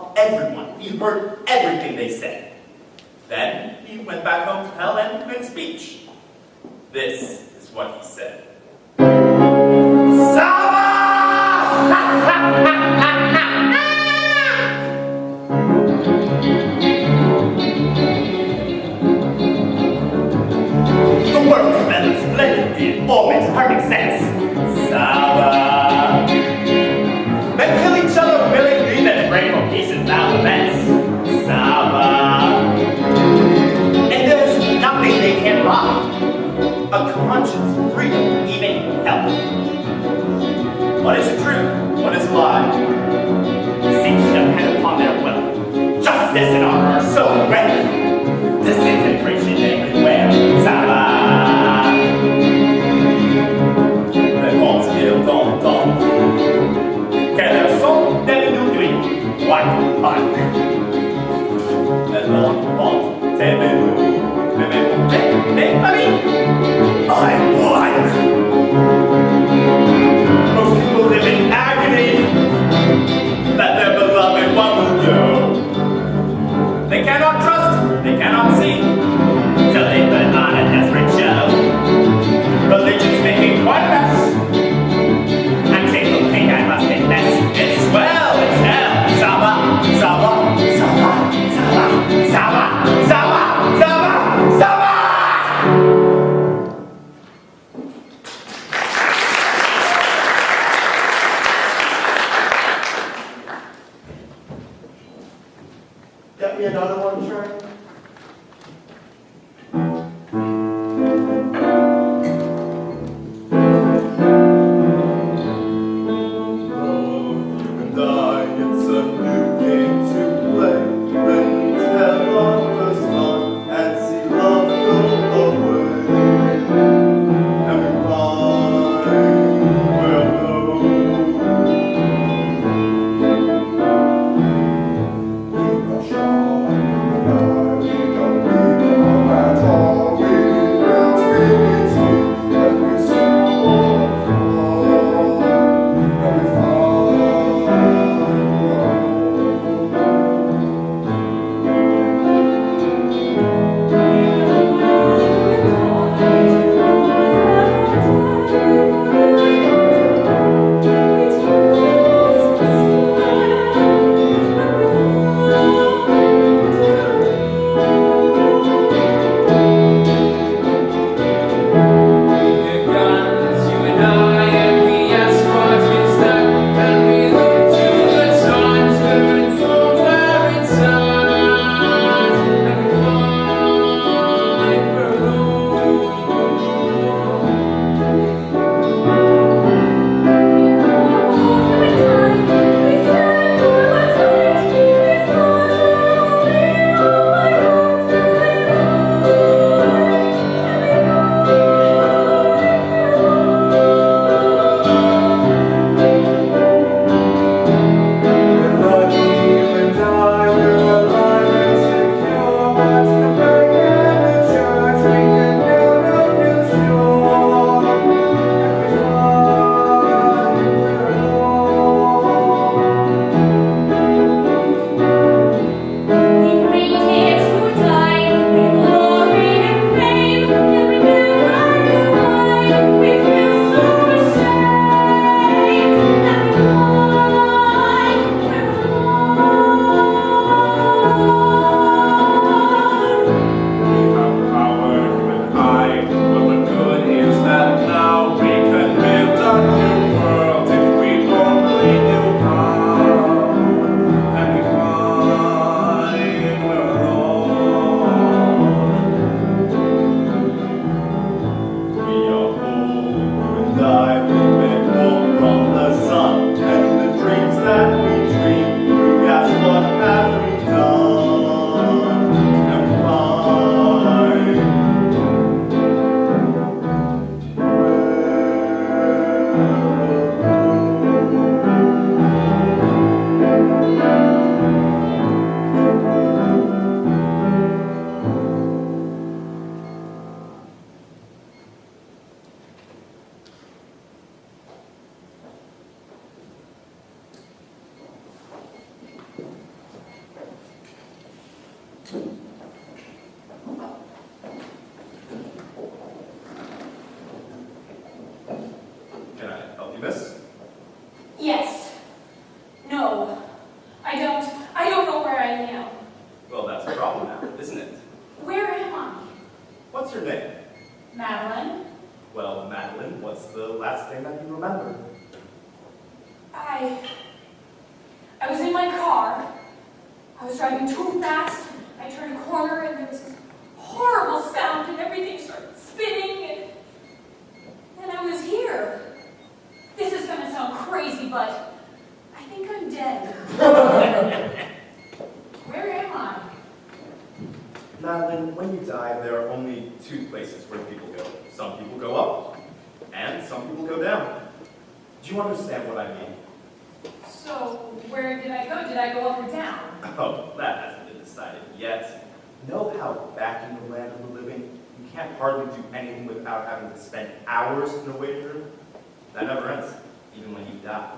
saw everyone. He heard everything they said. Then he went back home to tell them in speech. This is what he said. The words spelled splendidly, it all makes perfect sense. Saba. Men kill each other willingly, then break for pieces without offense. Saba. And there's nothing they can buy. A conscience, freedom, even health. What is true? What is lie? Seems to depend upon their wealth. Justice and honor are so rare. Disintegration everywhere. Saba. Réponse-t-il donc. Quelle leçon devez-nous donner? What fun! And on devez-nous? Mais, mommy, I won! Most people live in agony that their beloved one will go. They cannot trust, they cannot see, till they put on a desperate show. Religion's making quite a mess, and people think I must confess. It's swell, it's hell. Saba, Saba, Saba, Saba, Saba, Saba, Saba, Saba! Get me another one, Trey. Can I help you, miss? Yes. No. I don't know where I am. Well, that's a problem now, isn't it? Where am I? What's your name? Madeleine? Well, Madeleine, what's the last thing that you remember? I was in my car. I was driving too fast. I turned a corner and there was this horrible sound and everything started spinning and then I was here. This is gonna sound crazy, but I think I'm dead. Where am I? Madeleine, when you die, there are only two places where people go. Some people go up, and some people go down. Do you understand what I mean? So, where did I go? Did I go up or down? Oh, that hasn't been decided yet. Know how back in the land of the living, you can't hardly do anything without having to spend hours in a waiting room? That never ends, even when you die.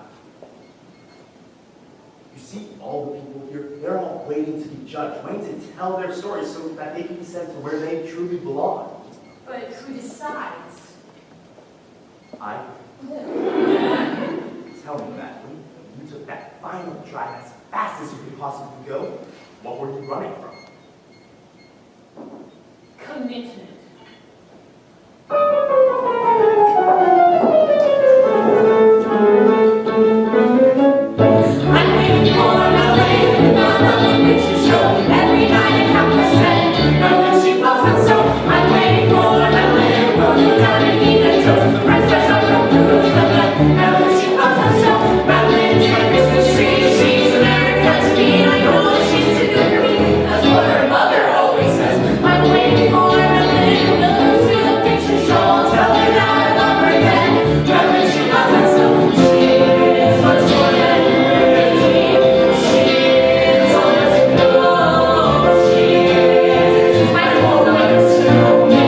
You see all the people here, they're all waiting to be judged, waiting to tell their stories so that they can be sent to where they truly belong. But who decides? I? Tell me, Madeleine, you took that final drive as fast as you could possibly go. What were you running from? Commitment. I'm waiting for Madeleine, Mama, when she show every night at 7:30. And then she walks out, so I'm waiting for Madeleine, rolling down and eat a toast. The French fries are from Bruce, and then she walks out, so Madeleine's my Christmas tree. She's American to me, I know that she's too good for me. That's what her mother always says. I'm waiting for Madeleine, we'll go to the picture show. I'll tell her that I love her then. Madeleine, she walks out, so she is much more than pretty. She is all that you know. She is my whole life to me.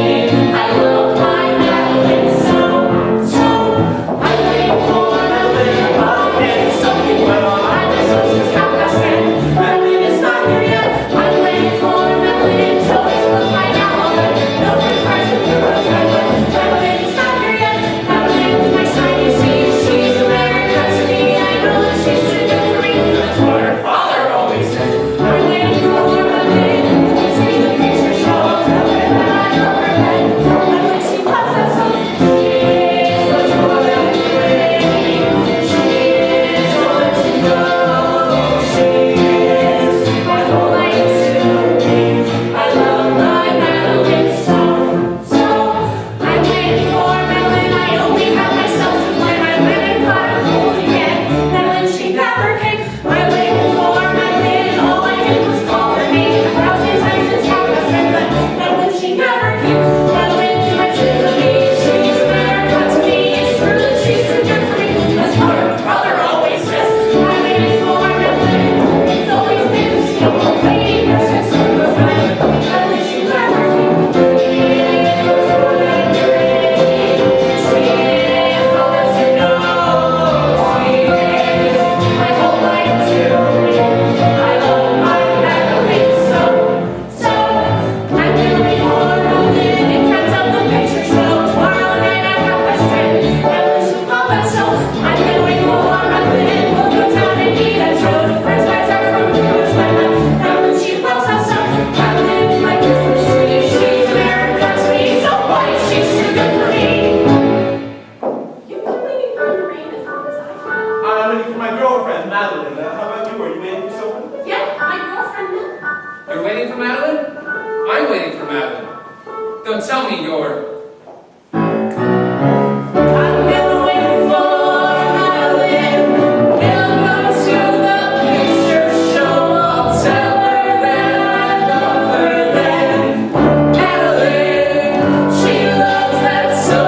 I love my Madeleine so. I'm waiting for Madeleine, and something went on. I'm just since 10:30. Madeleine is not here yet. I'm waiting for Madeleine. Joey's close by now. No French fries with the rose. Madeleine is not here yet. Madeleine is my shiny sea. She's American to me. I know that she's too good for me. That's what her father always says. I'm waiting for Madeleine. We'll see the picture show. I'll tell her that I love her then. Madeleine, she loves us so. She is much more than pretty. She is all that you know. She is my whole life to me. I love my Madeleine so. I'm waiting for Madeleine. I only have myself to blame. I went and caught a cold again. Madeleine, she never came. I'm waiting for Madeleine. All I did was call her name 1,000 times since 10:30. But Madeleine, she never came. Madeleine is my true to me. She's American to me. It's true that she's too good for me. That's what her brother always says. I'm waiting for Madeleine. It's always been the same old lady. Since we were friends. Madeleine, she never came. She is much more than pretty. She is all that you know. She is my whole life to me. I love my Madeleine so. I'm waiting for Madeleine in front of the picture show. Tomorrow night at 10:30. Madeleine, she loves us so. I'm waiting for Madeleine. We'll go down and eat at Joe's. The French fries are from Bruce. Madeleine, she loves us so. Madeleine is my Christmas tree. She's American to me. So white, she's too good for me. You've been waiting for the rain as long as I have. I'm waiting for my girlfriend, Madeleine. How about you? Are you waiting for someone? Yeah, my girlfriend. You're waiting for Madeleine? I'm waiting for Madeleine. Don't tell me you're... I'm gonna wait for Madeleine. We'll go to the picture show. I'll tell her that I love her then. Madeleine, she loves that so.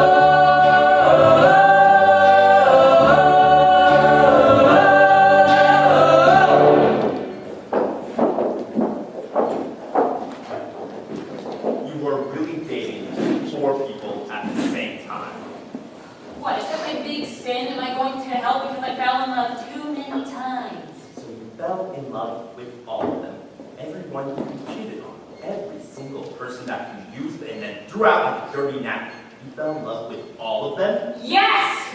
You were really dating 4 people at the same time. What, is that my big sin? Am I going to hell because I fell in love too many times? So you fell in love with all of them, everyone you cheated on, every single person that you used and then threw out like a dirty napkin. You fell in love with all of them? Yes!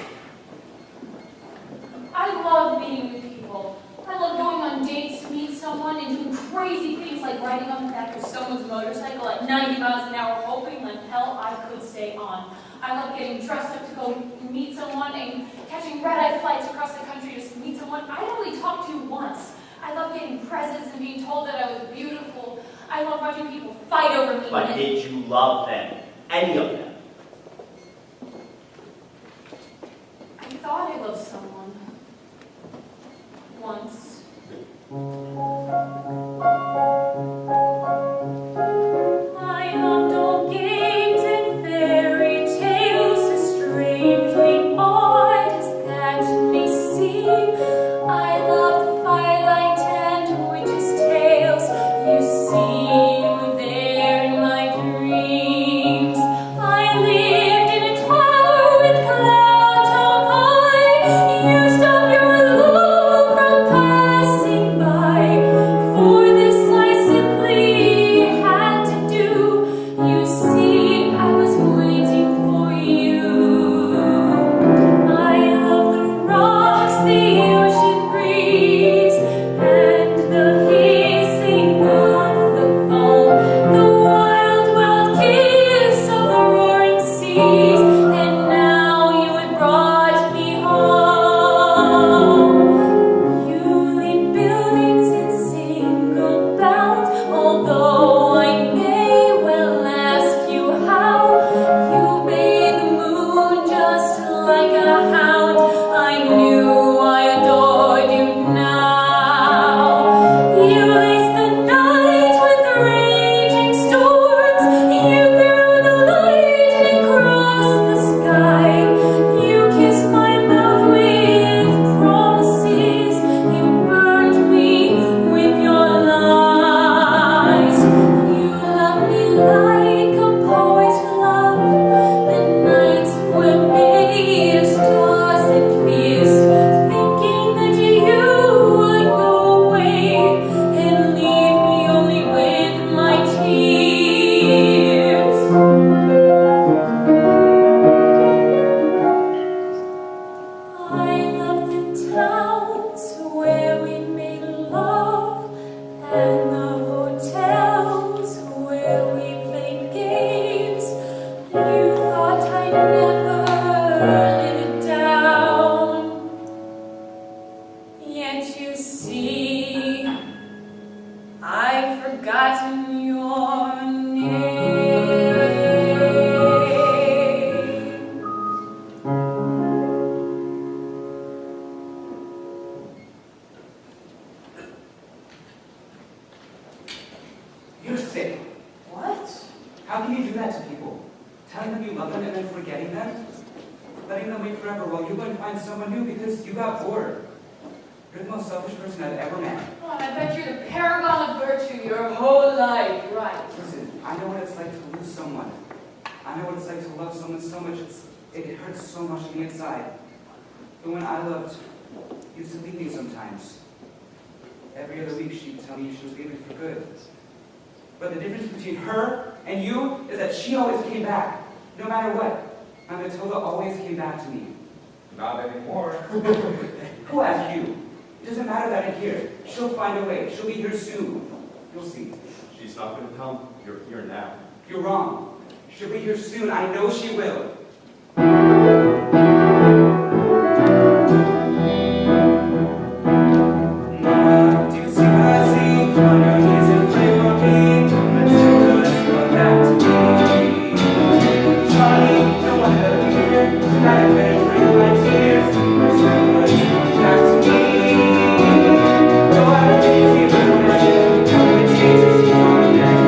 I love meeting new people. I love going on dates to meet someone and doing crazy things like riding on the back of someone's motorcycle at 90 miles an hour, hoping like hell I could stay on. I love getting dressed up to go meet someone and catching red-eye flights across the country to meet someone I only talked to once. I love getting presents and being told that I was beautiful. I love watching people fight over me. But did you love them? Any of them? I thought I loved someone. Once. I loved all games and fairy tales, as strangely odd as that may seem. I loved firelight and witches' tales. You seem there in my dreams. I lived in a tower with clouds on high. You stopped your love from passing by. For this I simply had to do. You see, I was waiting for you. I love the rocks, the ocean breeze, and the hissing of the foam, the wild, wild kiss of the roaring seas. And now you had brought me home. You lead buildings in single bounds, although I may well ask you how. You made the moon just like a hound. I knew I adored you now. You laced the night with raging storms. You threw the lightning across the sky. You kissed my mouth with promises. You burned me with your lies. You loved me like a poet loved. The nights were made of stars and fears, thinking that you would go away and leave me only with my tears. I love the towns where we made love and the hotels where we played games. You thought I'd never live it down, yet you see, I've forgotten your name. You're sick. What? How can you do that to people? Telling them you love them and then forgetting them? Letting them wait forever while you go and find someone new because you got bored. You're the most selfish person I've ever met. Oh, I bet you're the paragon of virtue your whole life, right? Listen, I know what it's like to lose someone. I know what it's like to love someone so much, it hurts so much on the inside. The one I loved used to leave me sometimes. Every other week she'd tell me she was leaving for good. But the difference between her and you is that she always came back, no matter what. My Matilda always came back to me. Not anymore. Who asked you? It doesn't matter that I'm here. She'll find a way. She'll be here soon. You'll see. She's not going to come. You're here now. You're wrong. She'll be here soon. I know she will. Mama, do you see what I see? On your knees and pray for me. Matilda's come back to me. Charlie, no one ever here. Tonight I better drink my tears. Matilda's come back to me. No, I forget you, but listen. Come and change her, she's on deck.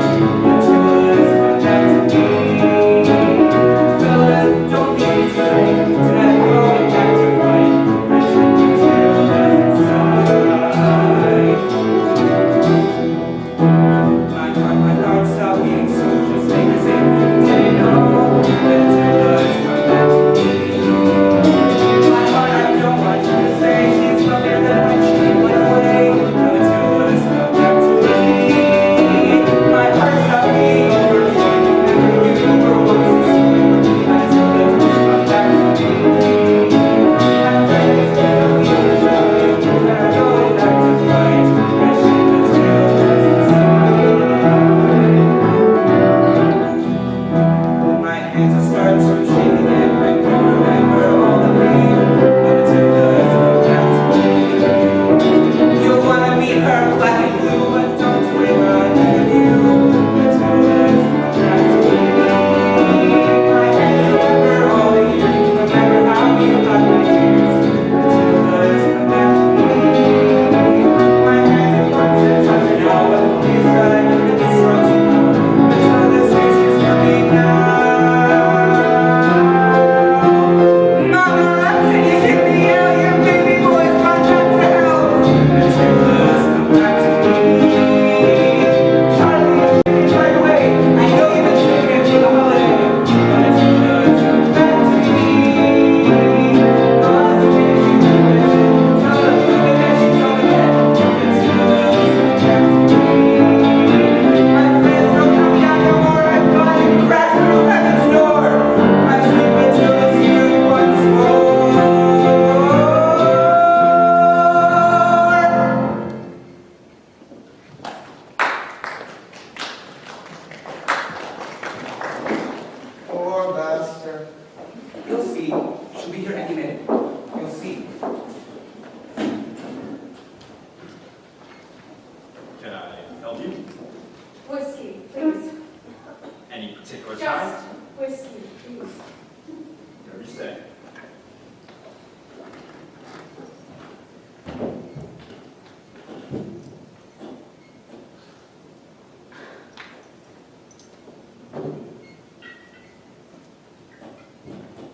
Matilda's come back to me. Fellas, help you? Whiskey, please. Any particular Just kind? whiskey, please. Whatever you say.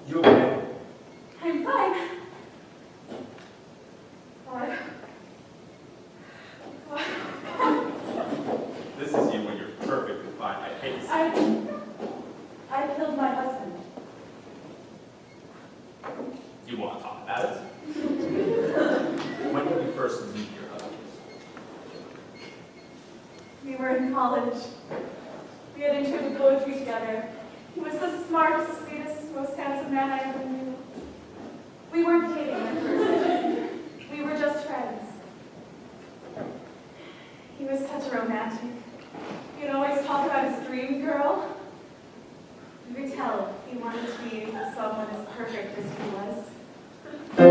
You okay? I'm fine. This is you when you're perfectly fine. I hate to see I killed my husband. you want to talk about it. When did you first meet your husband? We were in college. We had introed poetry together. He was the smartest, sweetest, most handsome man I ever knew. We weren't dating at first. We were just friends. He was such a romantic. He'd always talk about his dream girl. You could tell he wanted to be someone as perfect as he was. The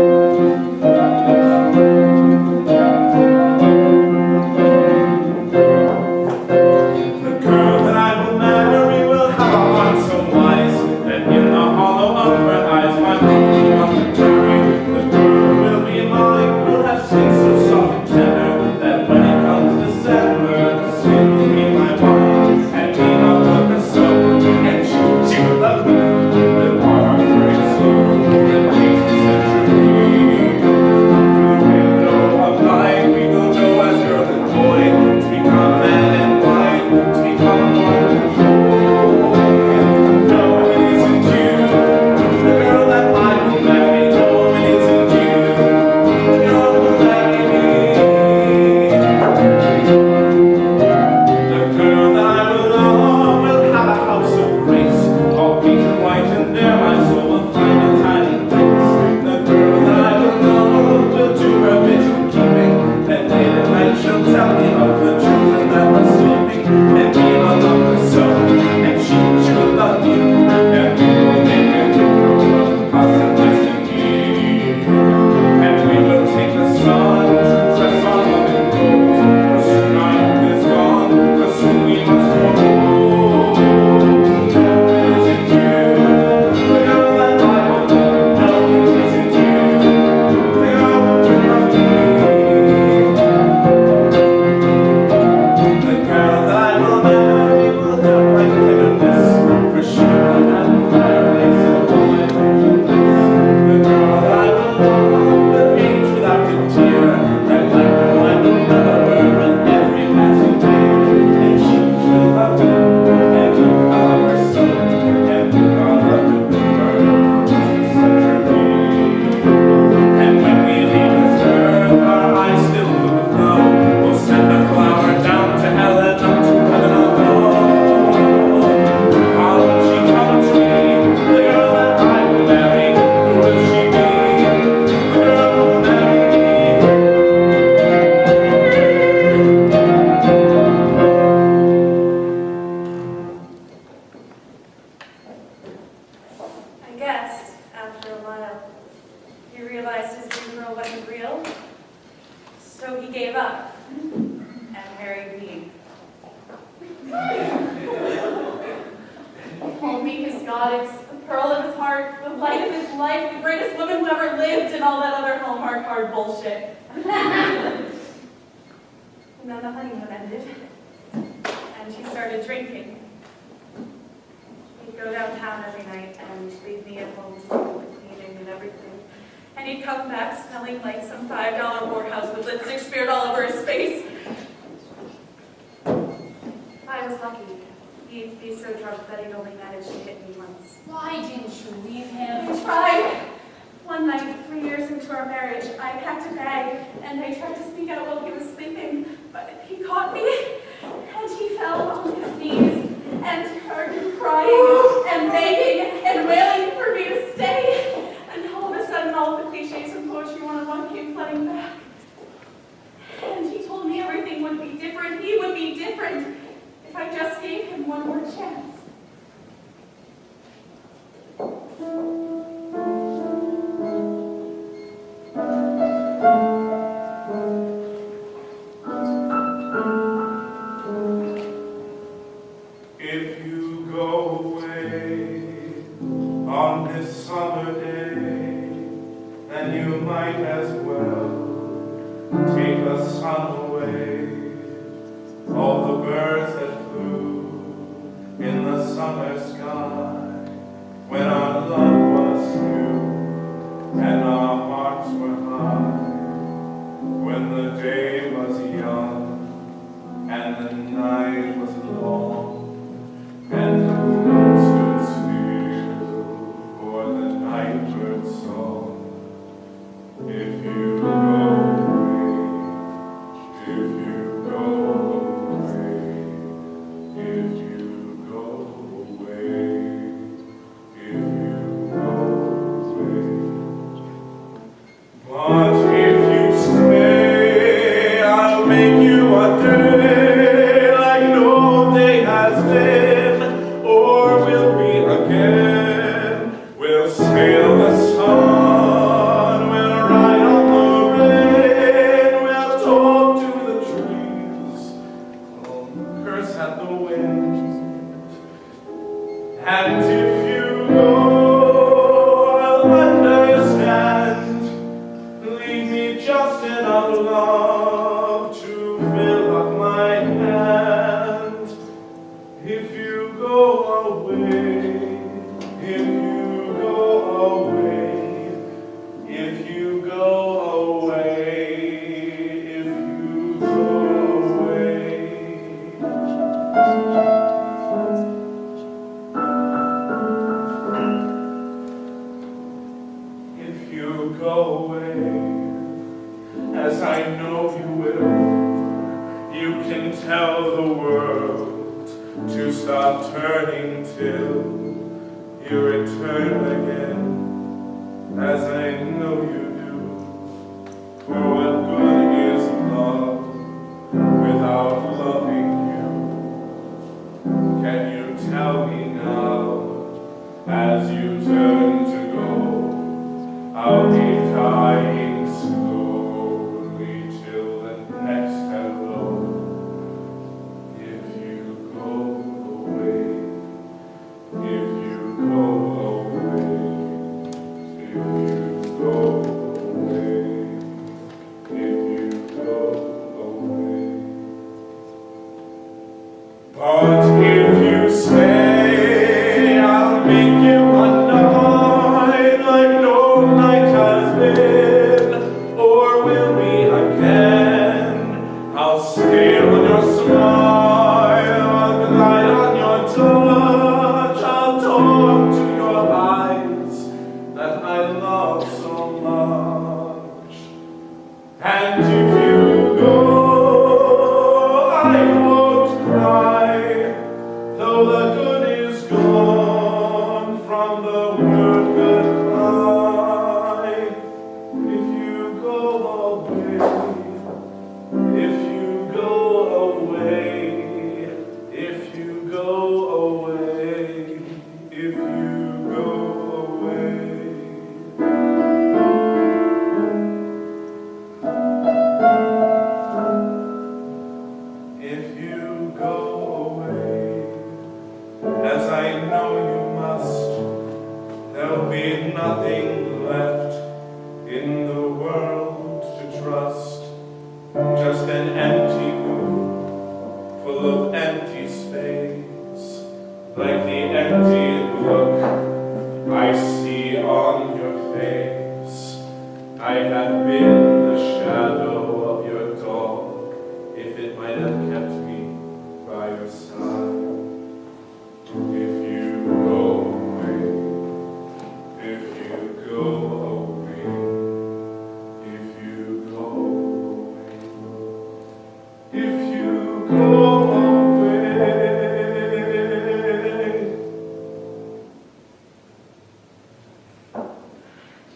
girl that I will marry will have a heart so wise that in the hollow of her eyes my love will want to carry. The girl who will be mine will have skin so soft and tender that when it comes December, skin will be my wine, and me I'll love her so, and she will love me. Then our hearts break slow, and makes the century. Through the window of life we will go as girl and boy, to become man and wife, to become one and joy. No, it isn't you, the girl that I will marry. No, it isn't you, the girl who will marry me. The girl that I will love will have a house of grace, all pink and white, and there my soul will find a tiny place. The girl that I will love will do her vision keeping, and late at night she'll tell me of the children that were sleeping, and me I'll love her so, and she will love me, and we will make a good constant destiny. And we will take the sun to dress our love in gold, for soon our youth is gone, for soon we must go home. No, it isn't you, the girl that I will love. No, it isn't you, the girl who will love me. The girl that I will marry will have right tenderness, for she will have a fireplace and all my tenderness. The girl that I will love will age without a tear, and like the wine will mellow her with every passing day. And she will love me, and we will love her so, and we will love her with her for the century. And when we leave this earth, our eyes still fill with love, we'll send a flower down to hell and up to heaven above. How will she come to me, the girl that I will marry? Who will she be, the girl who will marry me? I guess, after a while, he realized his dream girl wasn't real, so he gave up and married me. He called me his goddess, the pearl of his heart, the light of his life, the greatest woman who ever lived, and all that other Hallmark card bullshit. And then the honeymoon ended, and he started drinking. He'd go downtown every night and leave me at home to do the cleaning and everything. And he'd come back smelling like some $5 whorehouse with lipstick smeared all over his face. I was lucky. He'd be so drunk that he'd only managed to hit me once. Why didn't you leave him? I tried. One night, 3 years into our marriage, I packed a bag and I tried to sneak out while he was sleeping, but he caught me and he fell on his knees and started crying and begging and wailing for me to stay. And all of a sudden, all the cliches from Poetry 101 came flooding back. And he told me everything would be different. He would be different if I just gave him one more chance. take the sun away. All the birds that flew in the summer sky, when our love was new and our hearts were high, when the day was young and the night was long, and the moon stood still for the night bird's song. If you go away, if you go away, if you go away, if you go away. But if you stay, I'll make you a day like no day has been, or will be again. We'll sail the sun, we'll ride on the rain, we'll talk to the trees, we'll curse at the wind. And if you go, I'll understand. Leave me just enough love to fill up my hand. If you go away, if you go away, if you go away, if you go away. If you go away, as I know you will, you can tell the world to stop turning till you return again, as I know you do. For what good is love without loving you? Can you tell me now, as you turn to go, I'll be dying slowly till the next hello. If you go away, if you go away, if you go away, if you go away. But if you stay, I'll make you a night like no night has been, or will be again. I'll sail on your smile, I'll glide on your touch, I'll talk to your eyes that I love so much. And if you go, I won't cry, though the good is gone from the word goodbye. If you go away, if you go away, if you go away, if you go away. If you go away, as I know you must, there'll be nothing left in the world to trust. Just an empty room full of empty space, like the empty look I see on your face. I have been the shadow of your dog, if it might have kept me by your side. If you go away, if you go away, if you go away, if you go away.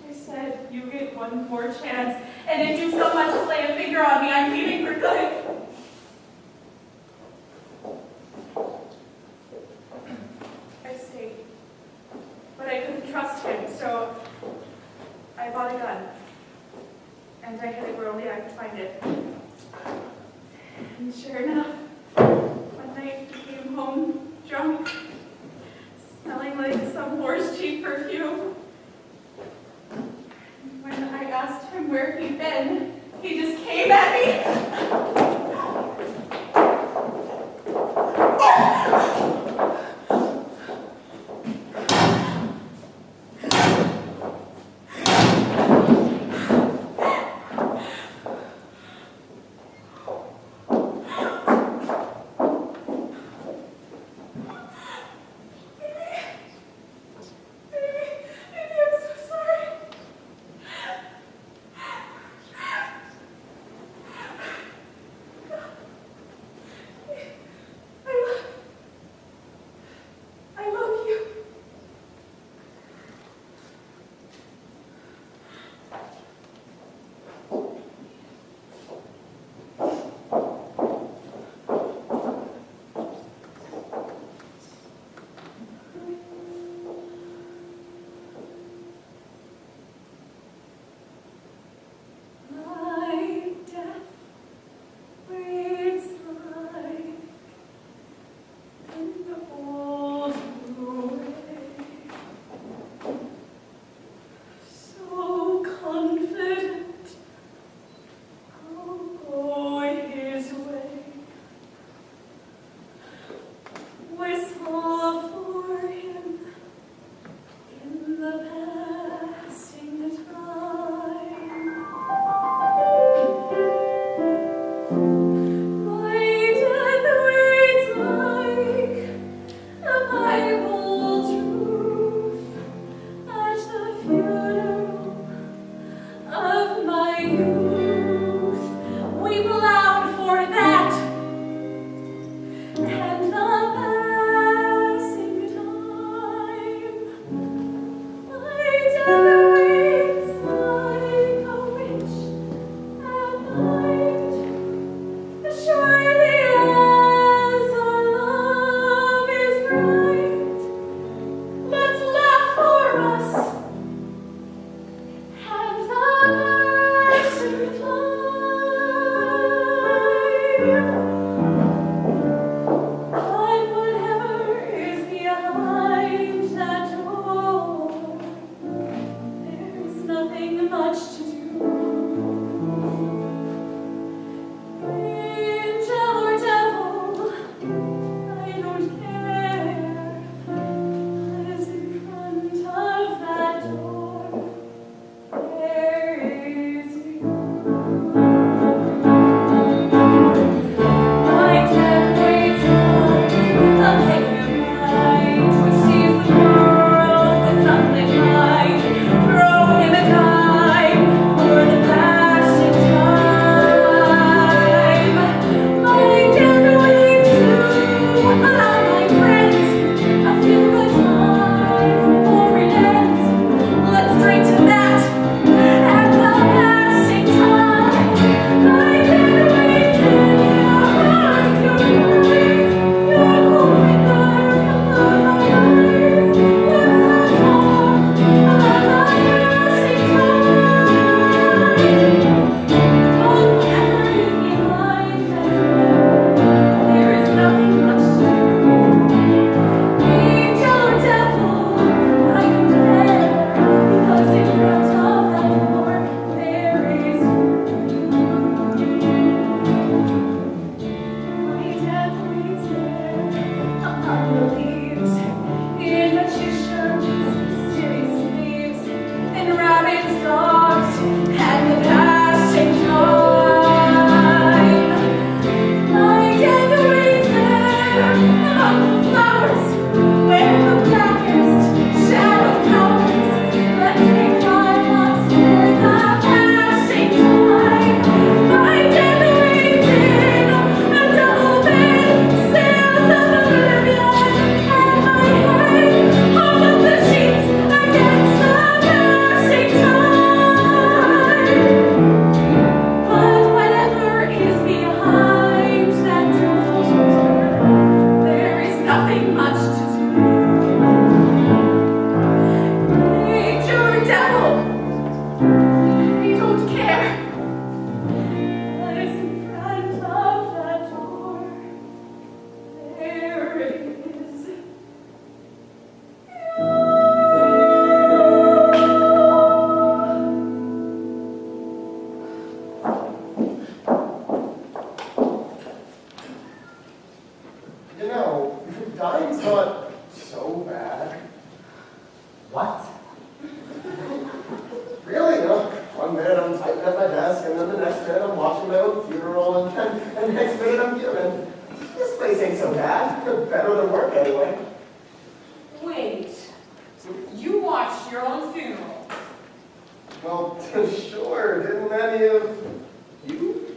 I said, you get one more chance, and if you so much as lay a finger on me, I'm leaving for good. I stayed, but I couldn't trust him, so I bought a gun, and I hid it where only I could find it. And sure enough, one night he came home drunk, smelling like some horse cheap perfume. When I asked him where he'd been, he just came at me You know, dying's not so bad. What? Really, you know, one minute I'm typing at my desk, and then the next minute I'm watching my own funeral, and the next minute I'm here, and this place ain't so bad. Better than work anyway. Wait, you watched your own funeral? Well, sure, didn't any of you?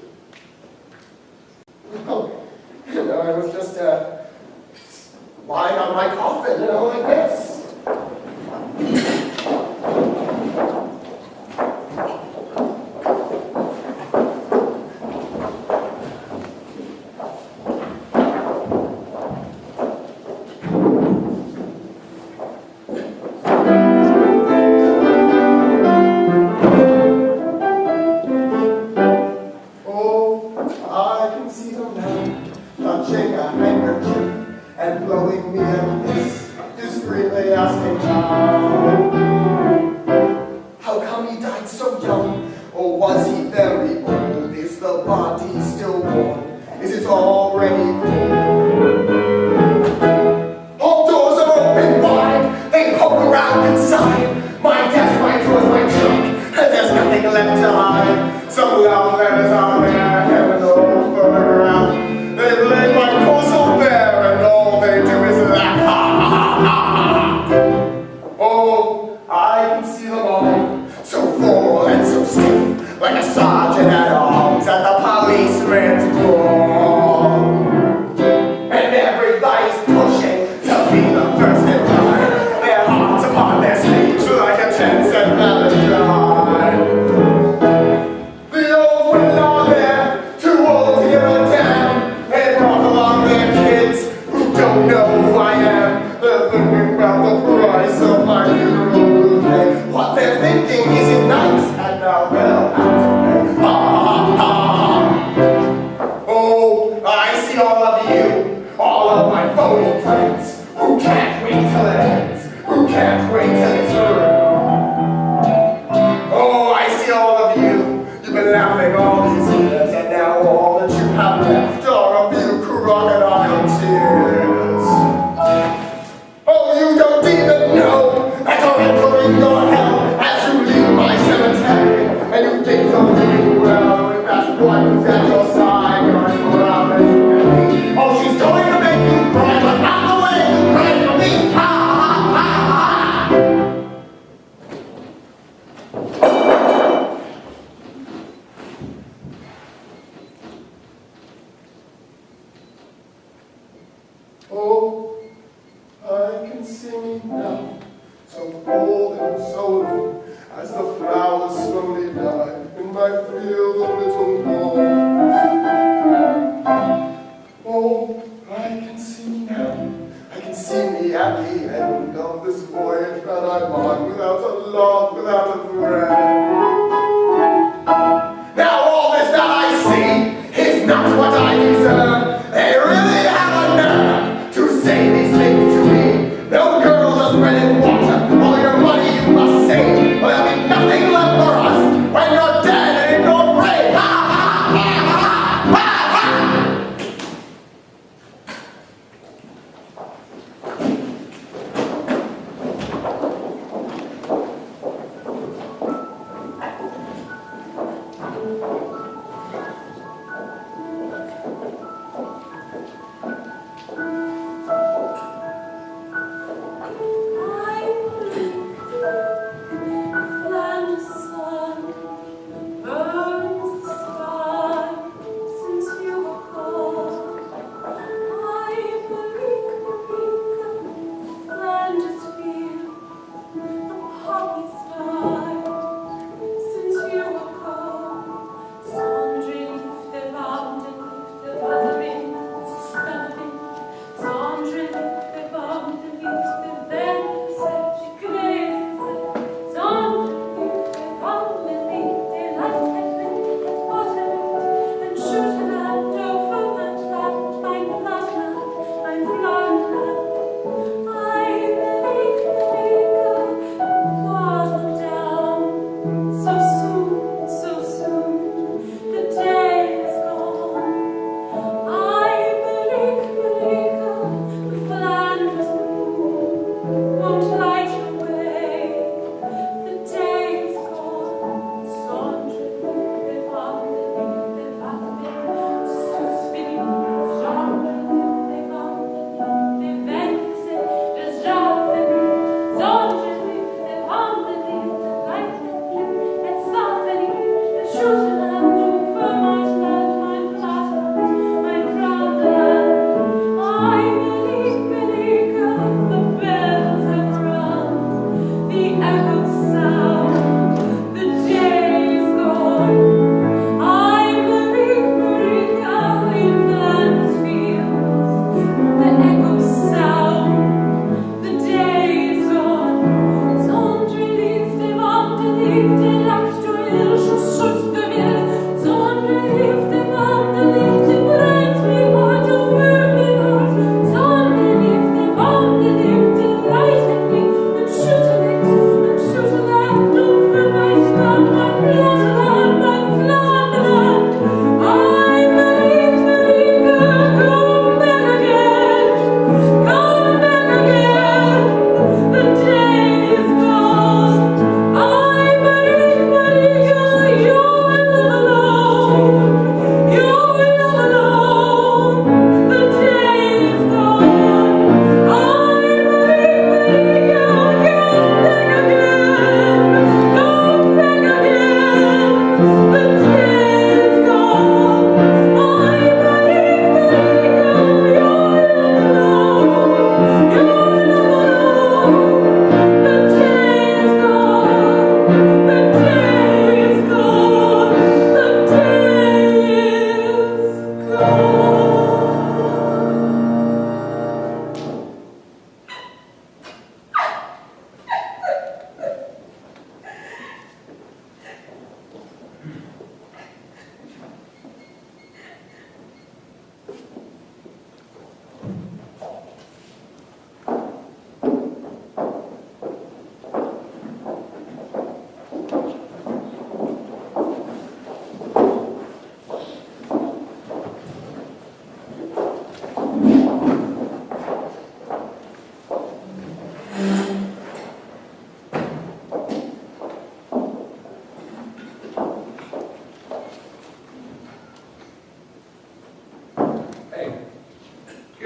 Well, you know, I was just, lying on my coffin, you know, like this.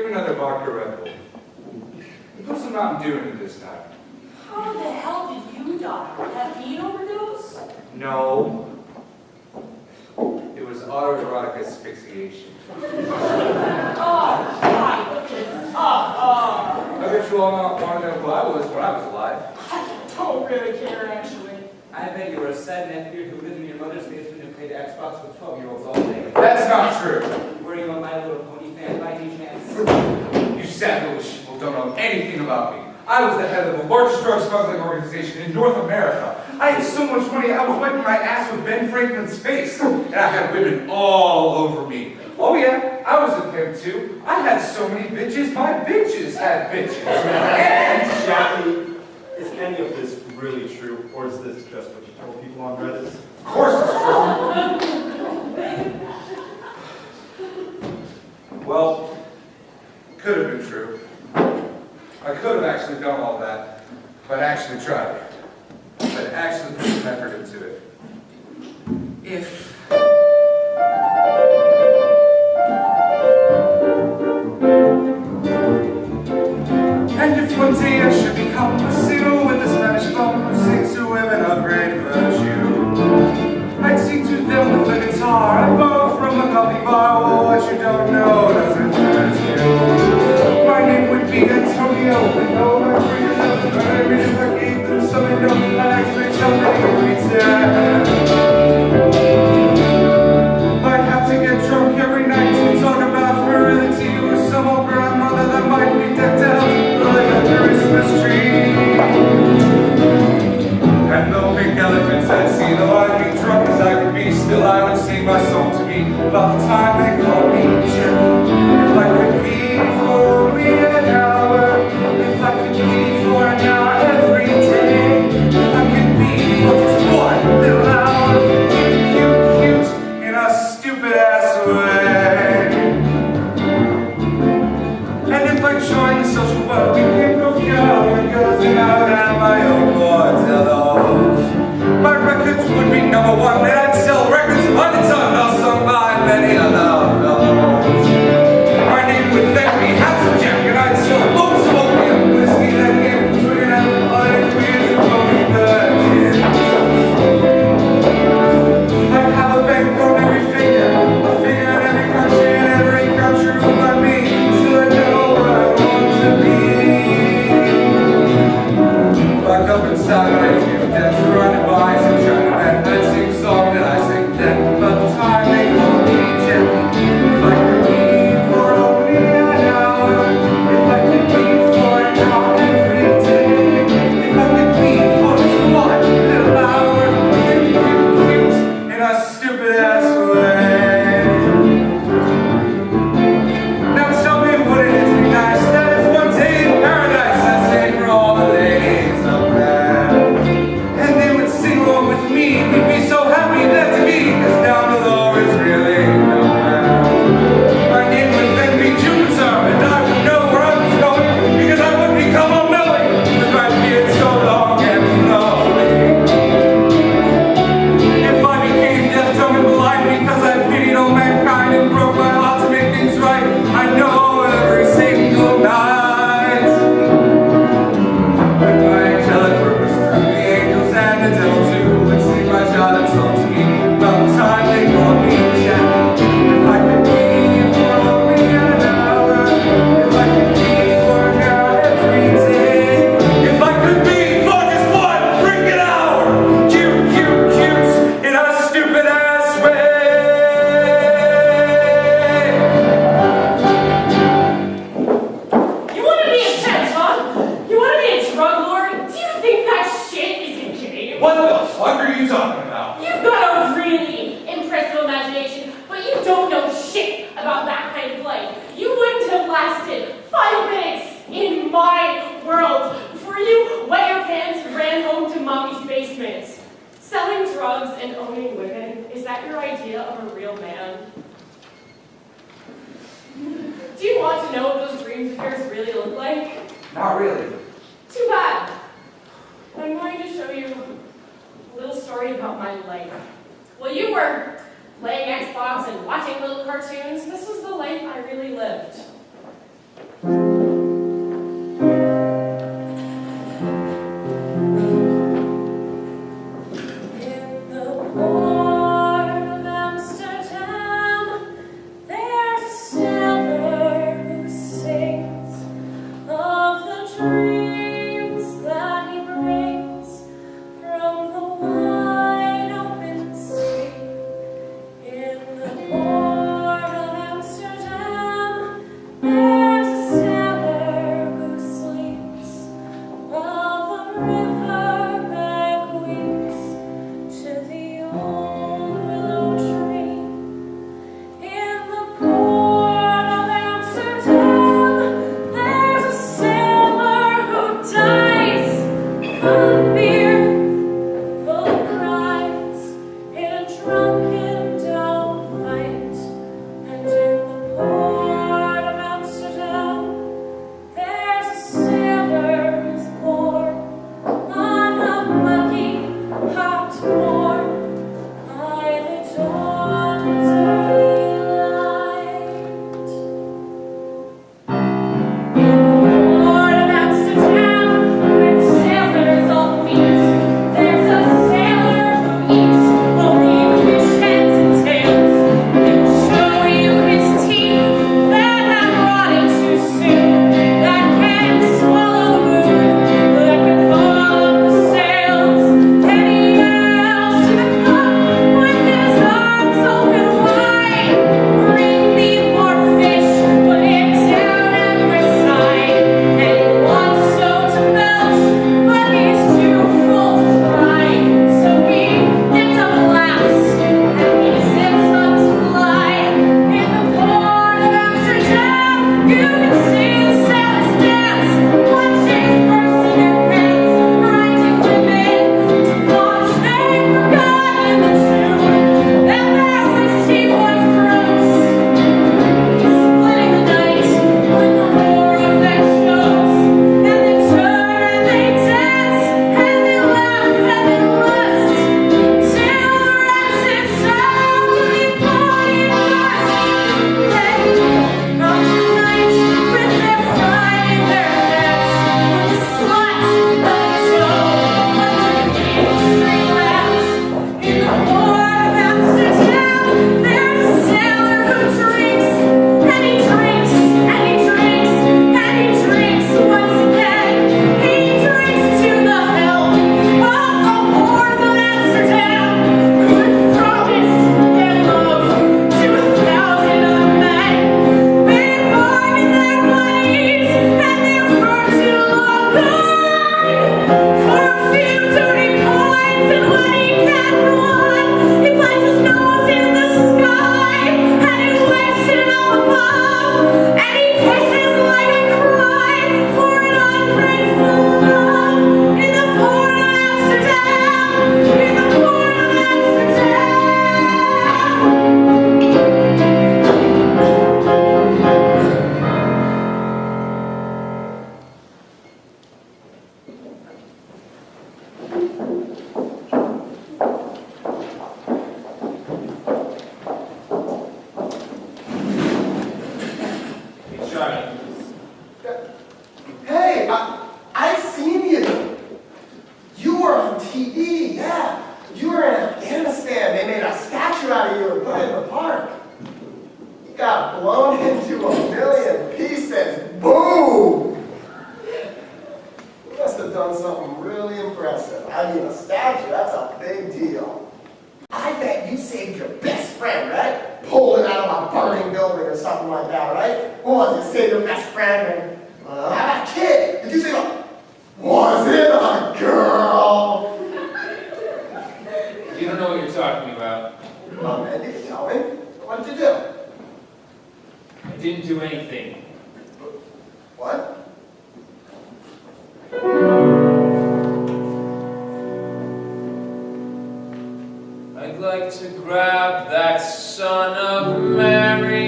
Give another vodka Red Bull. Put some Mountain Dew in it this time. How the hell did you die? Caffeine overdose? No. It was autoerotic asphyxiation. Oh, God. I bet you all want to know who I was when I was alive. I don't really care, actually. I bet you were a sad neckbeard who lived in your mother's basement and played Xbox with 12-year-olds all day. That's not true. Were you a My Little Pony fan by any chance? You savage people don't know anything about me. I was the head of the largest drug smuggling organization in North America. I had so much money, I was wiping my ass with Ben Franklin's face. And I had women all over me. Oh yeah, I was a pimp too. I had so many bitches, my bitches had bitches. And Jackie, is any of this really true, or is this just what you told people on Reddit? of course it's true. Well, could have been true. I could have actually done all that, but actually tried. But actually put some effort into it. And if one day I should become a singer with a Spanish bum who sings to women of great virtue, I'd sing to them with a guitar I borrowed from a coffee bar. Well, what you don't know doesn't hurt you. My name would be Antonio, and all my friends of the bird, if I gave them something to relax, which I'll make in return. I'd have to get drunk every night to talk about virility with some old grandmother that might be decked out like a Christmas tree. And no big elephants I'd see, though I'd be drunk as I could be, still I would sing my song to me about the time they called me Jeff. If I could be for only an hour, if I could be for an hour every day, if I could be for just one little hour, cute, in a stupid ass way. And if I joined the social world, became no coward, girls and I would have my own bordellos. My records would be number one, and I'd sell records by the ton, all sung by many other fellows. My name would then be Handsome Jack, and I'd sell loads of opium, whiskey that came from swinging out blood queers and phony virgins. I'd have a bank on every finger, a finger in every country, and every country ruled by me, so I know where I want to be. Locked up inside a radio, dance surrounded by some China men. I'd sing a song that I sing then, about the time they called me Jeff. If I could be for only an hour, if I could be for an hour every day, if I could be for just one little hour, cute, in a stupid ass way. Now tell me, wouldn't it be nice that if one day in paradise I sang for all the ladies up there, and they would sing along with me, we'd be so happy that to be, 'cause down below is really nowhere. My name would then be Jupiter, and I would know where I was going, because I would become a Millie, with my beard so long and flowing. If I became deaf, dumb, and blind, because I pitied all mankind and broke my heart to make things right, I know every single night. When my angelic work was through, the angels and the devil too would sing my childhood song to me about the time they called me Jack. If I could be for only an hour, if I could be for an hour every day, if I could be for just one freaking hour, cute, in a stupid ass way. You want to be a pimp, huh? You want to be a drug lord? Do you think that shit is a game? What the fuck are you talking about? You've got a really impressive imagination, but you don't know shit about that kind of life. You wouldn't have lasted 5 minutes in my world before you wet your pants and ran home to mommy's basement. Selling drugs and owning women, is that your idea of a real man? Do you want to know what those dreams of yours really look like? Not really. Too bad. I'm going to show you a little story about my life. While you were playing Xbox and watching little cartoons, this was the life I really lived. got blown into a million pieces. Boom! You must have done something really impressive. I mean, a statue, that's a big deal. I bet you saved your best friend, right? Pulled it out of a burning building or something like that, right? What was it? Save your best friend? How about a kid? Did you say a... Was it a girl? You don't know what you're talking about. Well, man, did you tell me? What did you do? I didn't do anything. What? I'd like to grab that son of Mary,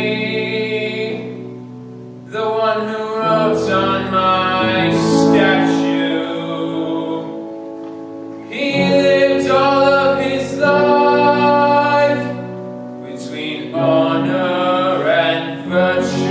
the one who wrote on my statue. He lived all of his life between honor and virtue.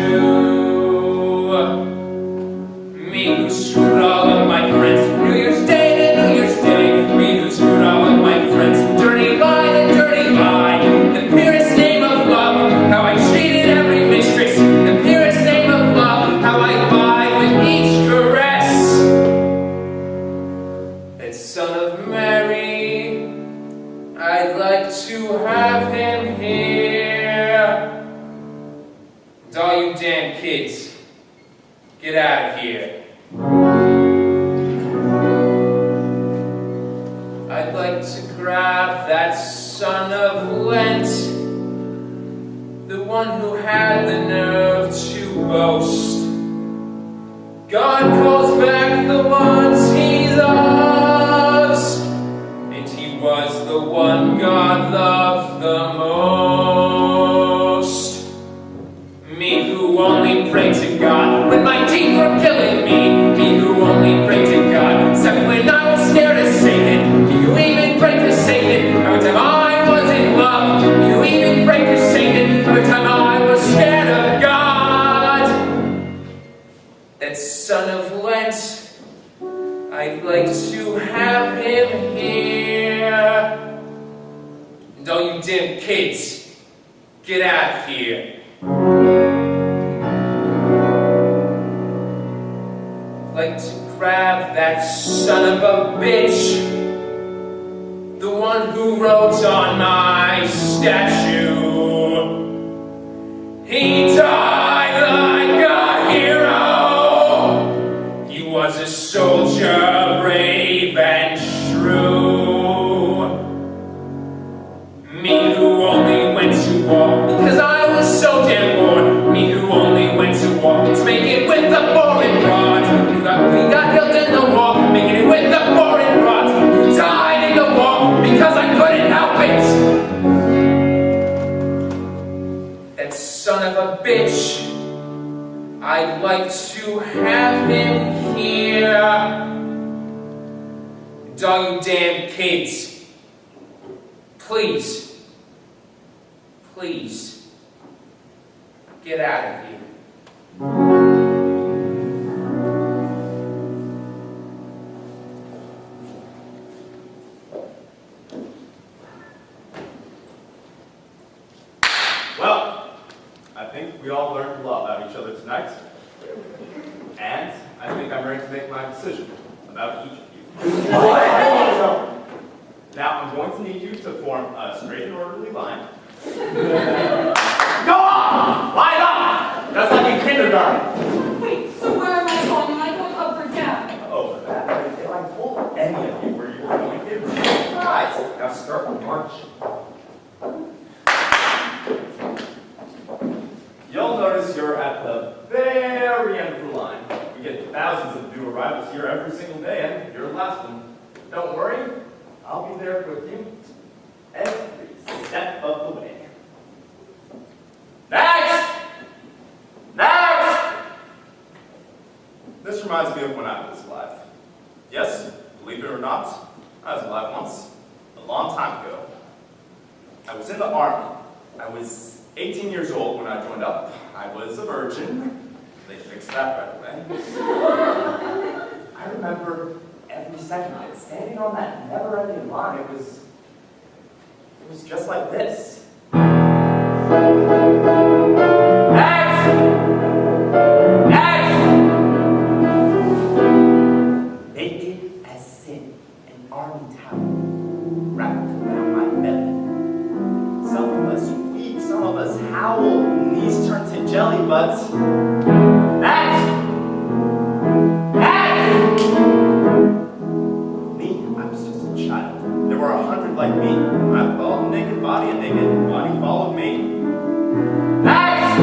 Get out of here. I'd like to grab that son of Lent, the one who had the nerve to boast. God calls back the ones he loves, and he was the one God loved the most. Me who only pray to God when my teeth were killing me. Me who only pray to God except when I was scared of Satan. Me who even prayed to Satan every time I was in love. Me who even prayed to Satan every time I was scared of God. That son of Lent, I'd like to have him here. And all you damn kids, get out of here. Like to grab that son of a bitch, the one who wrote on my statue. He died like a hero. He was a soldier, brave and true. Me who only went to war because I was so damn bored. Me who only went to war to make it with the boring rod. We got killed in the war, making it with the boring rod. Who died in the war because I couldn't help it. That son of a bitch, I'd like to have him here. And all you damn kids, please, please, get out of here. Well, I think we all learned a lot about each other tonight. And I think I'm ready to make my decision about each of you. Now, I'm going to need you to form a straight and orderly line. Go on! Line up! Just like in kindergarten. Wait, so where am I going? Am I going up or down? Oh, that, if I told any of you where you were going, it would be a surprise. Now start with march. You'll notice you're at the very end of the line. We get thousands of new arrivals here every single day, and you're the last one. Don't worry, I'll be there with you every step of the way. Next! Next! This reminds me of when I was alive. Yes, believe it or not, I was alive once, a long time ago. I was in the army. I was 18 years old when I joined up. I was a virgin. They fixed that right away. I remember every second of it, standing on that never-ending line. It was just like this. Next! Next! Naked as sin, an army towel wrapped around my belly. Some of us weep, some of us howl, knees turn to jelly, but next! Next! Me, I was just a child. There were 100 like me. I followed a naked body, and naked body followed me. Next!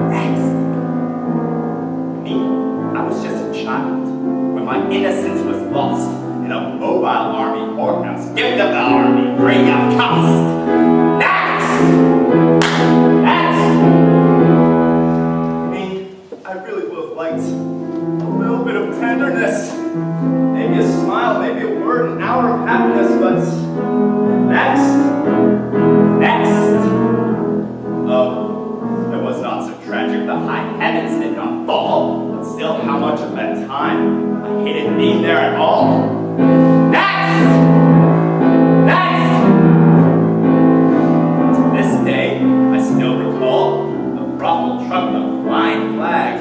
Next! Me, I was just a child when my innocence was lost in a mobile army courthouse. Gift of the army, free of cost. Next! Next! Me, I really would have liked a little bit of tenderness. Maybe a smile, maybe a word, an hour of happiness, but next! Next! Oh, it was not so tragic. The high heavens did not fall, but still, how much of that time I hated being there at all? Next! Next! To this day, I still recall the Broughton truck, the flying flag,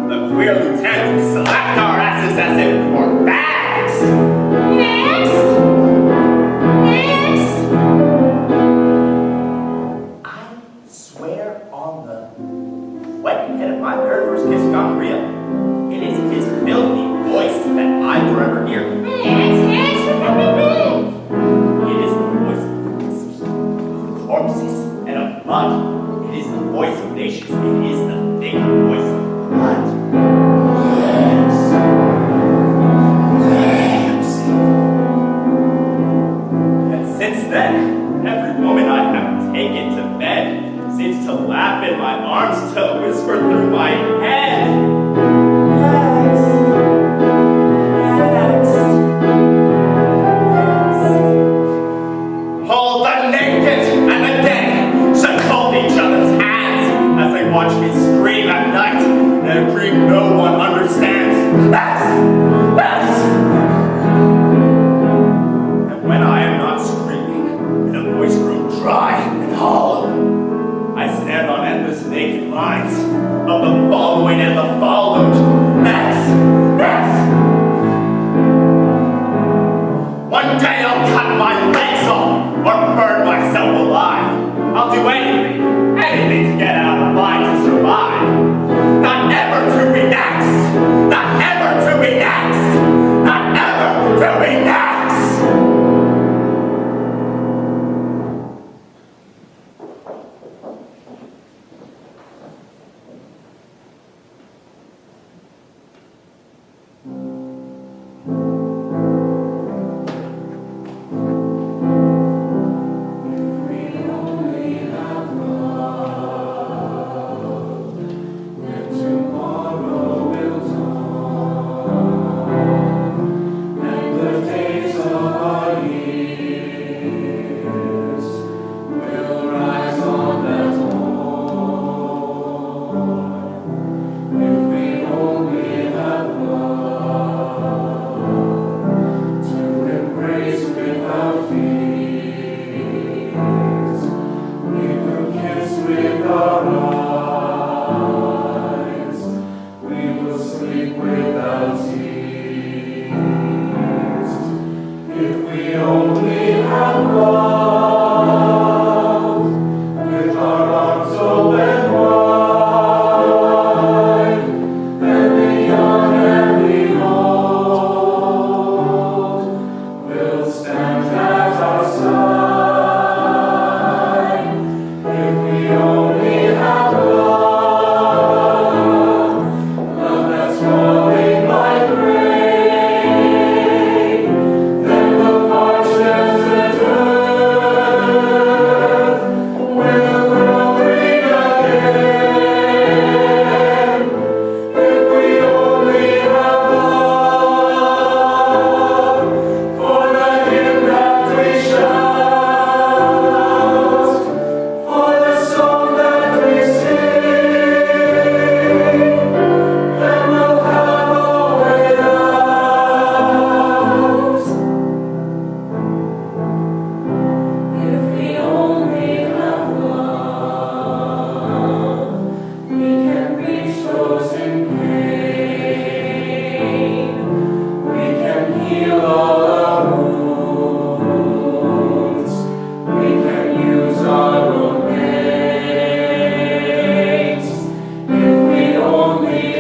the queer lieutenant who slapped our asses as if we were bags. Next! Next! I swear on the wedding head of my very first kiss, God following and the followed. Next. One day I'll cut my legs off or burn myself alive. I'll do anything to get out of line to survive. Not ever to be next. Not ever to be next. Not ever to be next. Only